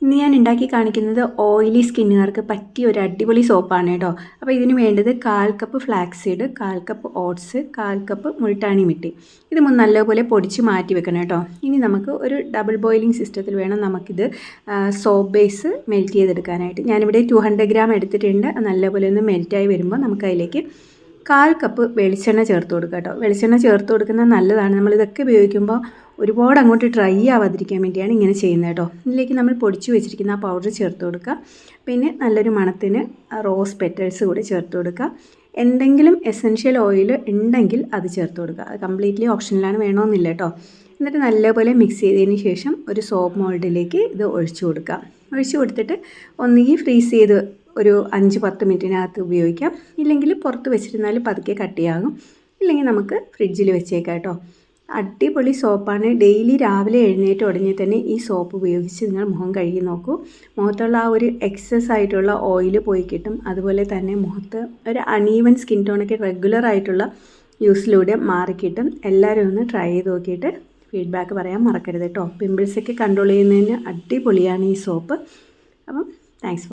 ഇന്ന് ഞാൻ ഉണ്ടാക്കി കാണിക്കുന്നത് ഓയിലി സ്കിന്നുകാർക്ക് പറ്റിയ ഒരു അടിപൊളി സോപ്പാണ് കേട്ടോ. അപ്പോൾ ഇതിന് വേണ്ടത് 1/4 cup flax seed, 1/4 cup oats, 1/4 cup multani mitti. ഇത് നല്ലപോലെ പൊടിച്ച് മാറ്റി വെക്കണം കേട്ടോ. ഇനി നമുക്ക് ഒരു ഡബിൾ ബോയിലിംഗ് സിസ്റ്റത്തിൽ വേണം നമുക്കിത് സോപ്പ് ബേസ് മെൽറ്റ് ചെയ്തെടുക്കാനായിട്ട്. ഞാനിവിടെ 200 ഗ്രാം എടുത്തിട്ടുണ്ട്. നല്ലപോലെ ഒന്ന് മെൽറ്റായി വരുമ്പോൾ നമുക്കതിലേക്ക് 1/4 കപ്പ് വെളിച്ചെണ്ണ ചേർത്ത് കൊടുക്കുക കേട്ടോ. വെളിച്ചെണ്ണ ചേർത്ത് കൊടുക്കുന്നത് നല്ലതാണ്. നമ്മളിതൊക്കെ ഉപയോഗിക്കുമ്പോൾ ഒരുപാട് അങ്ങോട്ട് ഡ്രൈ ആവാതിരിക്കാൻ വേണ്ടിയാണ് ഇങ്ങനെ ചെയ്യുന്നത് കേട്ടോ. ഇതിലേക്ക് നമ്മൾ പൊടിച്ച് വെച്ചിരിക്കുന്ന ആ പൗഡർ ചേർത്ത് കൊടുക്കുക. പിന്നെ നല്ലൊരു മണത്തിന് റോസ് പെറ്റൽസ് കൂടി ചേർത്ത് കൊടുക്കുക. എന്തെങ്കിലും എസെൻഷ്യൽ ഓയിൽ ഉണ്ടെങ്കിൽ അത് ചേർത്ത് കൊടുക്കുക. അത് കംപ്ലീറ്റ്ലി ഓപ്ഷനിലാണ്, വേണമെന്നില്ല കേട്ടോ. എന്നിട്ട് നല്ലപോലെ മിക്സ് ചെയ്തതിന് ശേഷം ഒരു സോപ്പ് മോൾഡിലേക്ക് ഇത് ഒഴിച്ചു കൊടുക്കുക. ഒഴിച്ചു കൊടുത്തിട്ട് ഒന്നുകിൽ ഫ്രീസ് ചെയ്ത് ഒരു 5-10 മിനിറ്റിനകത്ത് ഉപയോഗിക്കാം. ഇല്ലെങ്കിൽ പുറത്ത് വെച്ചിരുന്നാൽ പതുക്കെ കട്ടിയാകും. ഇല്ലെങ്കിൽ നമുക്ക് ഫ്രിഡ്ജിൽ വെച്ചേക്കാം കേട്ടോ. അടിപൊളി സോപ്പാണ്. ഡെയിലി രാവിലെ എഴുന്നേറ്റ് ഉടനെ തന്നെ ഈ സോപ്പ് ഉപയോഗിച്ച് നിങ്ങൾ മുഖം കഴുകി നോക്കൂ. മുഖത്തുള്ള ആ ഒരു എക്സസ് ആയിട്ടുള്ള ഓയിൽ പോയി കിട്ടും. അതുപോലെ തന്നെ മുഖത്ത് ഒരു അണീവൻ സ്കിൻ ടോണൊക്കെ റെഗുലർ ആയിട്ടുള്ള യൂസിലൂടെ മാറിക്കിട്ടും. എല്ലാവരും ഒന്ന് ട്രൈ ചെയ്ത് നോക്കിയിട്ട് ഫീഡ്ബാക്ക് പറയാൻ മറക്കരുത് കേട്ടോ. പിമ്പിൾസൊക്കെ കൺട്രോൾ ചെയ്യുന്നതിന് അടിപൊളിയാണ് ഈ സോപ്പ്. അപ്പം താങ്ക്സ്.